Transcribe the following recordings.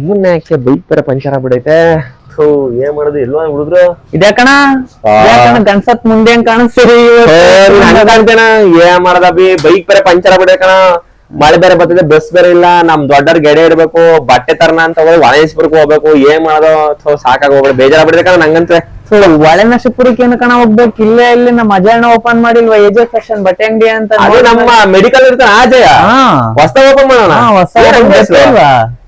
ಮುನ್ನೆ ಯಾಕೆ ಬೈಕ್ ಬೇರೆ ಪಂಚರ್ ಆಗ್ಬಿಡೈತೆ. ಏನ್ ಮಾಡೋದು ಎಲ್ಲೋ ಹುಡುಗ್ರು ಇದ್ಯಾಕಣ ಗನ್ಸತ್ ಮುಂದೆ ಹೆಂಗ್ ಕಾಣಿಸ್ತೀರಿ ಕಾಣ್ತೇನ. ಏನ್ ಮಾಡದ ಬಿ ಬೈಕ್ ಬೇರೆ ಪಂಚರ್ ಆಗ್ಬಿಡೈಕಣ. ಮಳೆ ಬೇರೆ ಬರ್ತದೆ, ಬಸ್ ಬೇರೆ ಇಲ್ಲ. ನಮ್ ದೊಡ್ಡವ್ರ ಗೆಡೆ ಇಡ್ಬೇಕು, ಬಟ್ಟೆ ತರನ ಅಂತ ಒಣಗಿಸ್ಬರ್ಕು ಹೋಗ್ಬೇಕು. ಏನ್ ಮಾಡೋದು ಸಾಕಾಗ ಹೋಗ್ಬಿಡ, ಬೇಜಾರಾಗ್ಬಿಡ್ಬೇಕಣ ನಂಗಂತ್ರೆ. ಒಳೆನ ಶಿವಪುರಕ್ಕೆ ಏನು ಕಣ ಹೋಗ್ಬೇಕು. ಇಲ್ಲೇ ಇಲ್ಲಿ ನಮ್ಮ ಅಜಯಣ್ಣ ಓಪನ್ ಮಾಡಿಲ್ವಾ ಎಜೆ ಫ್ಯಾಷನ್ ಬಟ್ಟೆ ಅಂಗಡಿ ಅಂತ. ಅದು ನಮ್ಮ ಮೆಡಿಕಲ್ ಇರ್ತಾನೆ ಅಜಯ, ಹೊಸ ಓಪನ್ ಮಾಡೋಣ.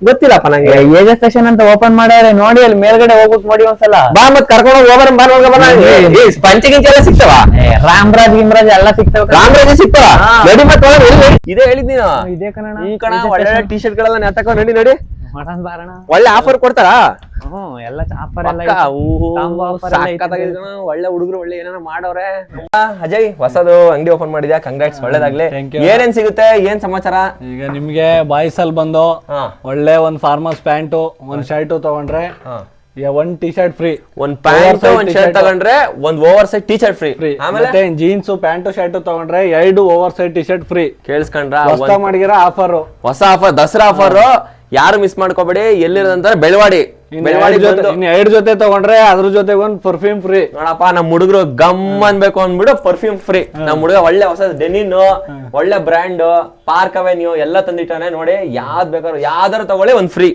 ಗೊತ್ತಿಲ್ಲಪ್ಪ ನಂಗೆ. ಎಜೆ ಫ್ಯಾಷನ್ ಅಂತ ಓಪನ್ ಮಾಡ್ಯಾರೆ ನೋಡಿ, ಅಲ್ಲಿ ಮೇಲ್ಗಡೆ ಹೋಗ್ಬಿಟ್ಟು ನೋಡಿ ಒಂದ್ಸಲ. ಬಾ ಮತ್ ಕರ್ಕೊಂಡು ಹೋಗೋಣ ಬಾ ನೋಡ್ಕ. ಪಂಚಗಿಂಚ ಎಲ್ಲ ಸಿಗ್ತಾವ, ರಾಮರಾಜ್ ಗಿಮ್ರಾಜ್ ಎಲ್ಲ ಸಿಗ್ತಾವ. ರಾಮರಾಜ್ ಸಿಗ್ತಾವ ನಡಿ. ಮತ್ ಇದೇ ಹೇಳಿದ್ ನೀನು. ಇದೇ ಕಣ ಕಣ ಒಳ್ಳೆ ಟಿ ಶರ್ಟ್ ಗಳೆಲ್ಲ ನೆತ್ತಕೊಂಡ್ ನಡಿ ನಡಿ. ಬಾರಣ ಒಳ್ಳೆ ಆಫರ್ ಕೊಡ್ತಾರಾ? ಎಲ್ಲ ಆಫರ್ ಎಲ್ಲ ಒಳ್ಳೆ ಹುಡುಗರು ಒಳ್ಳೆ ಏನಾರ ಮಾಡವ್ರೆ. ಅಜಯ್ ಹೊಸದು ಅಂಗಡಿ ಓಪನ್ ಮಾಡಿದ್ಯಾ, ಕಂಗ್ರಾಟ್ಸ್, ಒಳ್ಳೇದಾಗ್ಲಿ. ಏನೇನ್ ಸಿಗುತ್ತೆ, ಏನ್ ಸಮಾಚಾರ? ಈಗ ನಿಮ್ಗೆ ಬಾಯ್ಸ್ ಅಲ್ಲಿ ಬಂದು ಒಳ್ಳೆ ಒಂದ್ ಫಾರ್ಮರ್ಸ್ ಪ್ಯಾಂಟು, ಒಂದ್ ಶರ್ಟ್ ತಗೊಂಡ್ರೆ ಒಂದ್ ಟಿ ಶರ್ಟ್ ಫ್ರೀ. ಒಂದ್ ಪ್ಯಾಂಟ್ ಒಂದ್ ಶರ್ಟ್ ತಗೊಂಡ್ರೆ ಒಂದ್ over size T shirt free. ಆಮೇಲೆ ಜೀನ್ಸ್ ಪ್ಯಾಂಟು ಶರ್ಟ್ ತಗೊಂಡ್ರೆ 2 over size T shirt free. ಕೇಳಿಸ್ಕೊಂಡ್ರ? ಹೊಸ ಮಾಡಿರೋ ಆಫರ್, ಹೊಸ ಆಫರ್, ದಸರಾ ಆಫರ್. ಯಾರು ಮಿಸ್ ಮಾಡ್ಕೋಬೇಡಿ. ಎಲ್ಲಿರೋದಂತ ಬೆಳವಾಡಿ. ಇನ್ನು 2 ಜೊತೆ ತಗೊಂಡ್ರೆ ಅದ್ರ ಜೊತೆ ಒಂದ್ ಪರ್ಫ್ಯೂಮ್ ಫ್ರೀ. ನೋಡಪ್ಪ ನಮ್ ಹುಡುಗರು ಗಮ್ ಅನ್ಬೇಕು ಅಂದ್ಬಿಡು, ಪರ್ಫ್ಯೂಮ್ ಫ್ರೀ. ನಮ್ ಹುಡುಗ ಒಳ್ಳೆ ಹೊಸ ಡೆನಿನ್, ಒಳ್ಳೆ ಬ್ರ್ಯಾಂಡ್, ಪಾರ್ಕ್ ಅವೆನ್ಯೂ ಎಲ್ಲ ತಂದಿಟ್ಟಾನೆ ನೋಡಿ. ಯಾವ್ದ್ ಬೇಕಾದ್ರು ಯಾವ್ದಾರು ತಗೊಳ್ಳಿ, ಒಂದ್ free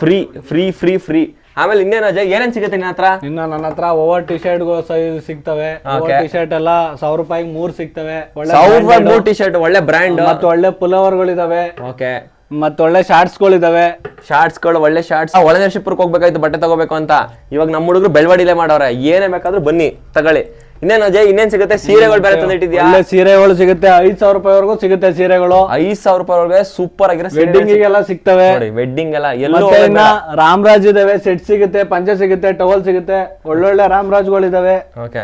free free free free. ಆಮೇಲೆ ಇನ್ನೇನು ಅಜಯ್, ಏನೇನ್ ಸಿಗುತ್ತೆ ನಿನ್ನ ಹತ್ರ? ನನ್ನ ಹತ್ರ ಓವರ್ ಟಿ ಶರ್ಟ್ ಸೈಜ್ ಸಿಗ್ತವೆ. ಟಿ ಶರ್ಟ್ ಎಲ್ಲ 1000 ರೂಪಾಯಿಗೆ 3 ಸಿಗ್ತವೆ. 3 ಟಿ ಶರ್ಟ್, ಒಳ್ಳೆ ಬ್ರ್ಯಾಂಡ್, ಮತ್ತೆ ಒಳ್ಳೆ ಪುಲವರ್ ಗಳಿದಾವೆ. ಓಕೆ, ಮತ್ತೆ ಒಳ್ಳೆ ಶಾರ್ಟ್ಸ್ ಗಳಿದಾವೆ. ಶಾರ್ಟ್ಸ್ ಗಳು ಒಳ್ಳೆ ಶಾರ್ಟ್ಸ್. ಒಳನರ್ಶಿಪುರಕ್ಕೆ ಹೋಗ್ಬೇಕಾಯ್ತು ಬಟ್ಟೆ ತಗೋಬೇಕು ಅಂತ. ಇವಾಗ ನಮ್ಮ ಹುಡುಗರು ಬೆಳವಾಡಿಲೇ ಮಾಡವ್ರೆ. ಏನೇ ಬೇಕಾದ್ರೂ ಬನ್ನಿ ತಗೊಳ್ಳಿ. ಇನ್ನೇನು ಅಜಯ್, ಇನ್ನೇನ್ ಸಿಗುತ್ತೆ? ಸೀರೆಗಳು ಬೇರೆ ತಂದಿಟ್ಟಿದ್ಯಾ? ಒಳ್ಳೆ ಸೀರೆಗಳು ಸಿಗುತ್ತೆ, 5000 ರೂಪಾಯಿವರೆಗೂ ಸಿಗುತ್ತೆ ಸೀರೆಗಳು. 5000 ರೂಪಾಯಿವರೆಗೆ ಸೂಪರ್ ಆಗಿರೋ ವೆಡ್ಡಿಂಗ್ ಎಲ್ಲ ಸಿಗ್ತವೆ. ವೆಡ್ಡಿಂಗ್ ಎಲ್ಲ ಎಲ್ಲೋ. ರಾಮರಾಜ್ ಇದಾವೆ, ಸೆಟ್ ಸಿಗುತ್ತೆ, ಪಂಚೆ ಸಿಗುತ್ತೆ, ಟವಲ್ ಸಿಗುತ್ತೆ. ಒಳ್ಳೊಳ್ಳೆ ರಾಮರಾಜ್ಗಳು ಇದಾವೆ. ಓಕೆ,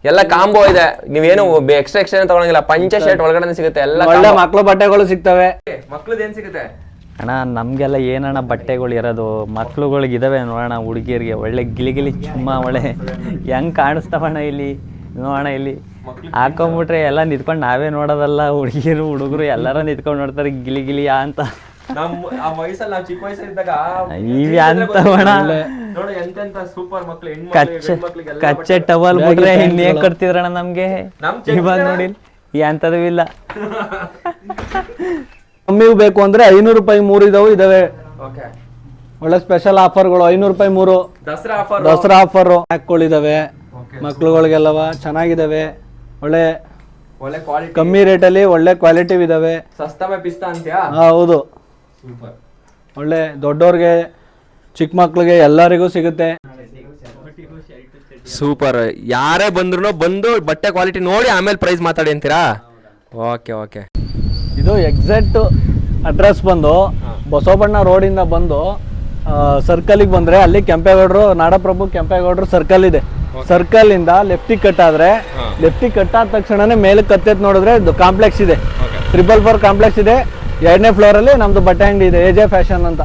ಎಲ್ಲ ಕಾಂಬೋ ಇದೆ. ನೀವೇನು ಎಕ್ಸ್ಟ್ರಾ ತಗೊಳಂಗಿಲ್ಲ. ಪಂಚೆ ಶರ್ಟ್ ಒಳಗಡೆ ಸಿಗುತ್ತೆ. ಎಲ್ಲ ಒಳ್ಳೆ ಮಕ್ಳು ಬಟ್ಟೆಗಳು ಸಿಗ್ತವೆ. ಮಕ್ಳದ್ ಏನ್ ಸಿಗುತ್ತೆ ಅಣ್ಣ? ನಮ್ಗೆಲ್ಲ ಏನಣ್ಣ ಬಟ್ಟೆಗಳು ಇರೋದು, ಮಕ್ಳುಗಳಿಗೆ ಇದಾವೆ ನೋಡೋಣ. ಹುಡುಗಿಯರಿಗೆ ಒಳ್ಳೆ ಗಿಲಿ ಚುಮ್ಮ ಒಳ್ಳೆ ಹೆಂಗ್ ಕಾಣಿಸ್ತಾವಣ್ಣ ಇಲ್ಲಿ ನೋಡೋಣ. ಇಲ್ಲಿ ಹಾಕೊಂಡ್ಬಿಟ್ರೆ ಎಲ್ಲ ನಿಂತ್ಕೊಂಡು ನಾವೇ ನೋಡೋದಲ್ಲ, ಹುಡುಗಿರು ಹುಡುಗರು ಎಲ್ಲಾರ ನಿಂತ್ಕೊಂಡು ನೋಡ್ತಾರೆ ಗಿಲಿ ಅಂತ. ಕಚ್ಚೆ ಟವಲ್ ಬಿಟ್ರೆ ಇನ್ನೇನ್ ಕೊಡ್ತಿದ್ರಣ್ಣ ನಮ್ಗೆ. ಇವಾಗ ನೋಡಿ ಎಂತದೂ ಇಲ್ಲ. ಕಮ್ಮಿಗೂ ಬೇಕು ಅಂದ್ರೆ 500 ರೂಪಾಯಿ 3 ಇದಾವೆ. ಒಳ್ಳೆ ಸ್ಪೆಷಲ್ ಆಫರ್ಗಳು 500 ರೂಪಾಯಿ 3. ದಸರಾ ಆಫರ್ ಹಾಕೊಂಡಿದಾವೆ ಮಕ್ಳುಗಳಿಗೆಲ್ಲವ, ಚೆನ್ನಾಗಿದಾವೆ. ಒಳ್ಳೆ ಕಮ್ಮಿ ರೇಟಲ್ಲಿ ಒಳ್ಳೆ ಕ್ವಾಲಿಟಿ ಇದಾವೆ. ಹೌದು, ಒಳ್ಳೆ ದೊಡ್ಡವ್ರಿಗೆ ಚಿಕ್ಕ ಮಕ್ಳಿಗೆ ಎಲ್ಲರಿಗೂ ಸಿಗುತ್ತೆ. ಸೂಪರ್. ಯಾರೇ ಬಂದ್ರು ಬಂದು ಬಟ್ಟೆ ಕ್ವಾಲಿಟಿ ನೋಡಿ ಆಮೇಲೆ ಪ್ರೈಸ್ ಮಾತಾಡಿ ಅಂತೀರಾ? Okay okay. ಇದು ಎಕ್ಸಾಕ್ಟ್ ಅಡ್ರೆಸ್ ಬಂದು ಬಸವಣ್ಣ ರೋಡಿಂದ ಬಂದು ಸರ್ಕಲ್ಗೆ ಬಂದ್ರೆ ಅಲ್ಲಿ ಕೆಂಪೇಗೌಡರು, ನಾಡಪ್ರಭು ಕೆಂಪೇಗೌಡರು ಸರ್ಕಲ್ ಇದೆ. ಸರ್ಕಲ್ ಇಂದ ಲೆಫ್ಟಿಗೆ ಕಟ್ ಆದ್ರೆ, ಲೆಫ್ಟಿಗೆ ಕಟ್ ಆದ ತಕ್ಷಣನೇ ಮೇಲೆ ಕತ್ತೆತ್ ನೋಡಿದ್ರೆ ಕಾಂಪ್ಲೆಕ್ಸ್ ಇದೆ, 444 ಕಾಂಪ್ಲೆಕ್ಸ್ ಇದೆ. 2ನೇ ಫ್ಲೋರ್ ಅಲ್ಲಿ ನಮ್ದು ಬಟ್ಟೆ ಅಂಗಡಿ ಇದೆ, ಎಜೆ ಫ್ಯಾಷನ್ ಅಂತ.